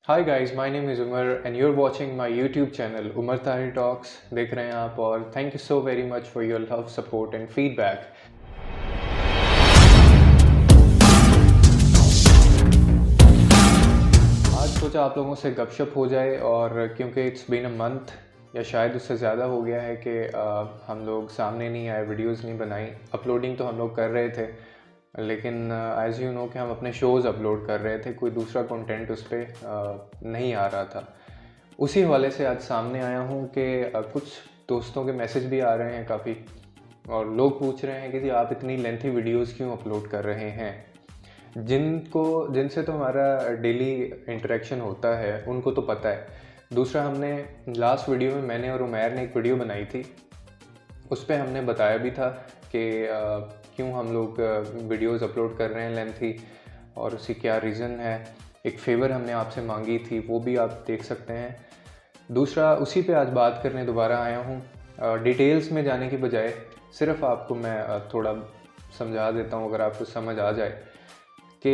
Hi guys, my name is Umar and you're watching my YouTube channel Umar Tahir talks देख रहे हैं आप। और thank you so very much for your love, support and feedback. आज सोचा आप लोगों से गपशप हो जाए, और क्योंकि इट्स बीन अ मंथ या शायद उससे ज़्यादा हो गया है कि हम लोग सामने नहीं आए, वीडियोस नहीं बनाई। अपलोडिंग तो हम लोग कर रहे थे, लेकिन एज़ यू नो कि हम अपने शोज़ अपलोड कर रहे थे, कोई दूसरा कंटेंट उस पर नहीं आ रहा था। उसी हवाले से आज सामने आया हूँ कि कुछ दोस्तों के मैसेज भी आ रहे हैं काफ़ी, और लोग पूछ रहे हैं कि जी आप इतनी लेंथी वीडियोस क्यों अपलोड कर रहे हैं। जिनसे तो हमारा डेली इंटरेक्शन होता है उनको तो पता है। दूसरा, हमने लास्ट वीडियो में मैंने और उमैर ने एक वीडियो बनाई थी, उस पर हमने बताया भी था कि क्यों हम लोग वीडियोस अपलोड कर रहे हैं लेंथी, और उसकी क्या रीज़न है। एक फ़ेवर हमने आपसे मांगी थी, वो भी आप देख सकते हैं। दूसरा, उसी पे आज बात करने दोबारा आया हूँ। डिटेल्स में जाने की बजाय सिर्फ आपको मैं थोड़ा समझा देता हूँ, अगर आपको समझ आ जाए कि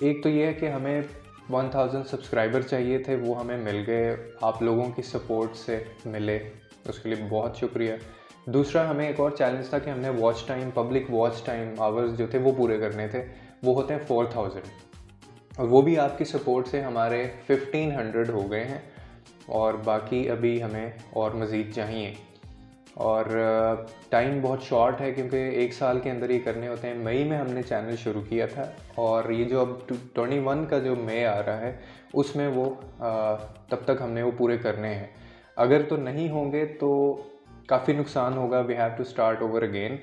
एक तो ये है कि हमें 1000 सब्सक्राइबर चाहिए थे, वो हमें मिल गए, आप लोगों की सपोर्ट से मिले, उसके लिए बहुत शुक्रिया। दूसरा, हमें एक और चैलेंज था कि हमने watch time, public watch time hours जो थे वो पूरे करने थे, वो होते हैं 4000, और वो भी आपकी सपोर्ट से हमारे 1500 हो गए हैं, और बाकी अभी हमें और मज़ीद चाहिए। और टाइम बहुत शॉर्ट है क्योंकि एक साल के अंदर ये करने होते हैं। मई में हमने चैनल शुरू किया था, और ये जो अब 21 का जो मई आ रहा है उसमें वो तब तक हमने वो पूरे करने हैं। अगर तो नहीं होंगे तो काफ़ी नुकसान होगा, we have to start over again.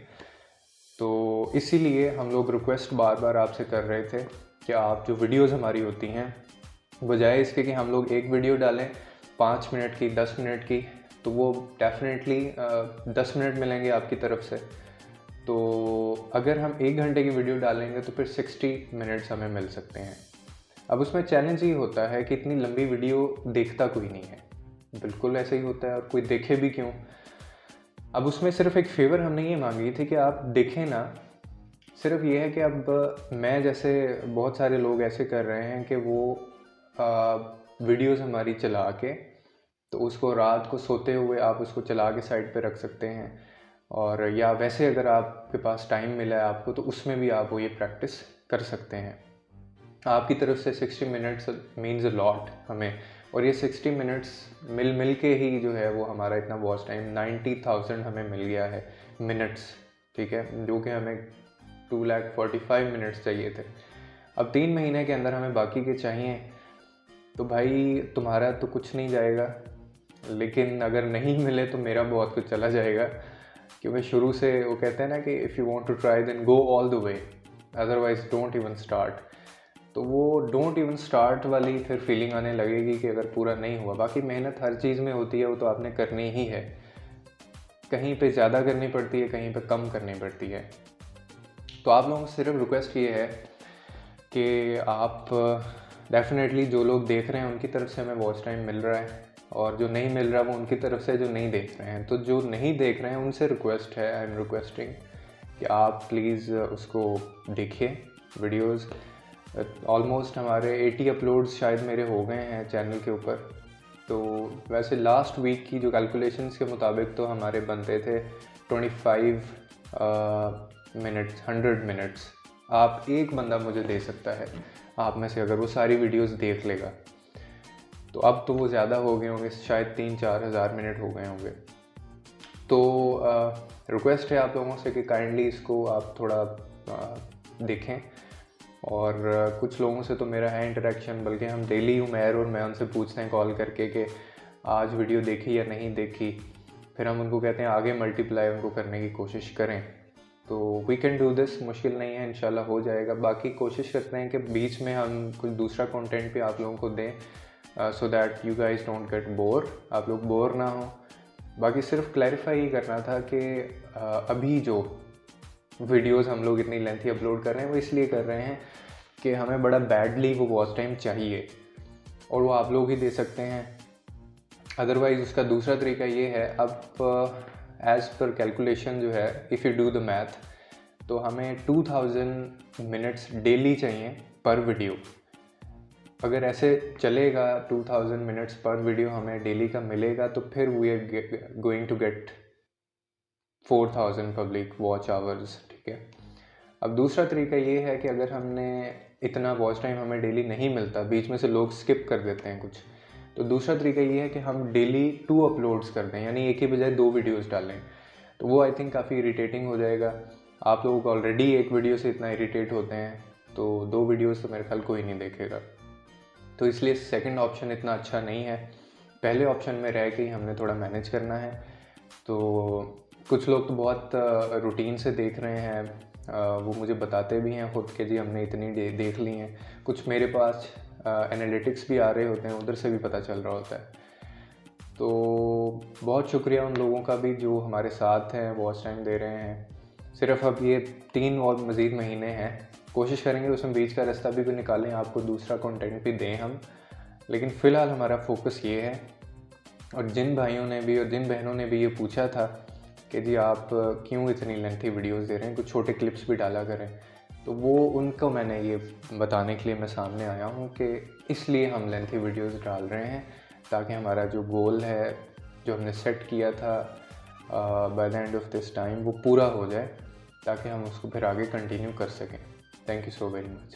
तो इसीलिए हम लोग रिक्वेस्ट बार बार आपसे कर रहे थे कि आप जो वीडियोस हमारी होती हैं, बजाय इसके कि हम लोग एक वीडियो डालें 5 मिनट की, 10 मिनट की, तो वो डेफिनेटली 10 मिनट मिलेंगे आपकी तरफ से। तो अगर हम 1 घंटे की वीडियो डालेंगे तो फिर 60 मिनट्स हमें मिल सकते हैं। अब उसमें चैलेंज ये होता है कि इतनी लंबी वीडियो देखता कोई नहीं है, बिल्कुल ऐसे ही होता है, और कोई देखे भी क्यों। अब उसमें सिर्फ एक फेवर हमने ये मांगी थी कि आप देखें ना। सिर्फ ये है कि अब मैं जैसे बहुत सारे लोग ऐसे कर रहे हैं कि वो वीडियोस हमारी चला के, तो उसको रात को सोते हुए आप उसको चला के साइड पे रख सकते हैं, और या वैसे अगर आपके पास टाइम मिला है आपको, तो उसमें भी आप वो ये प्रैक्टिस कर सकते हैं। आपकी तरफ से 60 मिनट्स मीन्स अ लॉट हमें, और ये 60 मिनट्स मिल के ही जो है वो हमारा इतना वॉच टाइम 90,000 हमें मिल गया है मिनट्स, ठीक है, जो कि हमें 2,45,000 मिनट्स चाहिए थे। अब 3 महीने के अंदर हमें बाकी के चाहिए, तो भाई तुम्हारा तो कुछ नहीं जाएगा, लेकिन अगर नहीं मिले तो मेरा बहुत कुछ चला जाएगा। क्योंकि शुरू से वो कहते हैं ना कि if you want to try then go all the way, otherwise don't even start. तो वो डोंट इवन स्टार्ट वाली फिर फीलिंग आने लगेगी कि अगर पूरा नहीं हुआ। बाकी मेहनत हर चीज़ में होती है, वो तो आपने करनी ही है, कहीं पे ज़्यादा करनी पड़ती है, कहीं पे कम करनी पड़ती है। तो आप लोगों से सिर्फ रिक्वेस्ट ये है कि आप डेफिनेटली जो लोग देख रहे हैं उनकी तरफ से हमें वॉच टाइम मिल रहा है, और जो नहीं मिल रहा वो उनकी तरफ से जो नहीं देख रहे हैं। तो जो नहीं देख रहे हैं उनसे रिक्वेस्ट है, आई एम रिक्वेस्टिंग कि आप प्लीज़ उसको देखिए वीडियोस। ऑलमोस्ट हमारे 80 अपलोड्स शायद मेरे हो गए हैं चैनल के ऊपर। तो वैसे लास्ट वीक की जो कैलकुलेशंस के मुताबिक तो हमारे बनते थे 25 मिनट्स, 100 मिनट्स। आप एक बंदा मुझे दे सकता है आप में से, अगर वो सारी वीडियोस देख लेगा। तो अब तो वो ज़्यादा हो गए होंगे, शायद 3-4 हज़ार मिनट हो गए होंगे। तो रिक्वेस्ट है आप लोगों से कि काइंडली इसको आप थोड़ा देखें। और कुछ लोगों से तो मेरा है इंटरेक्शन, बल्कि हम डेली उमैर और मैं उनसे पूछते हैं कॉल करके कि आज वीडियो देखी या नहीं देखी। फिर हम उनको कहते हैं आगे मल्टीप्लाई उनको करने की कोशिश करें। तो वी कैन डू दिस, मुश्किल नहीं है, इंशाल्लाह हो जाएगा। बाकी कोशिश करते हैं कि बीच में हम कुछ दूसरा कंटेंट भी आप लोगों को दें, so that you guys don't get bore, आप लोग बोर ना हो। बाकी सिर्फ क्लैरिफाई ही करना था कि अभी जो वीडियोस हम लोग इतनी लेंथी अपलोड कर रहे हैं वो इसलिए कर रहे हैं कि हमें बड़ा बैडली वो वॉच टाइम चाहिए, और वो आप लोग ही दे सकते हैं। अदरवाइज़ उसका दूसरा तरीका ये है, अब एज़ पर कैलकुलेशन जो है, if you do the math, तो हमें 2000 मिनट्स डेली चाहिए पर वीडियो। अगर ऐसे चलेगा 2000 मिनट्स पर वीडियो हमें डेली का मिलेगा तो फिर we are going to get 4000 public watch hours, ठीक है। अब दूसरा तरीका ये है कि अगर हमने इतना वॉच टाइम हमें डेली नहीं मिलता, बीच में से लोग स्किप कर देते हैं कुछ, तो दूसरा तरीका ये है कि हम डेली 2 अपलोड्स कर दें, यानी एक ही बजाय 2 वीडियोस डालें। तो वो आई थिंक काफ़ी इरिटेटिंग हो जाएगा। आप लोग ऑलरेडी एक वीडियो से इतना इरिटेट होते हैं, तो 2 वीडियोस तो मेरे ख्याल कोई नहीं देखेगा। तो इसलिए सेकंड ऑप्शन इतना अच्छा नहीं है। पहले ऑप्शन में रह के ही हमने थोड़ा मैनेज करना है। तो कुछ लोग तो बहुत रूटीन से देख रहे हैं, वो मुझे बताते भी हैं खुद के जी हमने इतनी देख ली हैं। कुछ मेरे पास एनालिटिक्स भी आ रहे होते हैं, उधर से भी पता चल रहा होता है। तो बहुत शुक्रिया उन लोगों का भी जो हमारे साथ हैं, वॉच टाइम दे रहे हैं। सिर्फ अब ये 3 और मज़ीद महीने हैं, कोशिश करेंगे उसमें बीच का रास्ता भी निकालें, आपको दूसरा कंटेंट भी दें हम। लेकिन फ़िलहाल हमारा फोकस ये है। और जिन भाइयों ने भी और जिन बहनों ने भी ये पूछा था कि जी आप क्यों इतनी लेंथी वीडियोस दे रहे हैं, कुछ छोटे क्लिप्स भी डाला करें, तो वो उनको मैंने ये बताने के लिए मैं सामने आया हूँ कि इसलिए हम लेंथी वीडियोस डाल रहे हैं, ताकि हमारा जो गोल है, जो हमने सेट किया था by the end of this time, वो पूरा हो जाए, ताकि हम उसको फिर आगे कंटिन्यू कर सकें। Thank you so very much.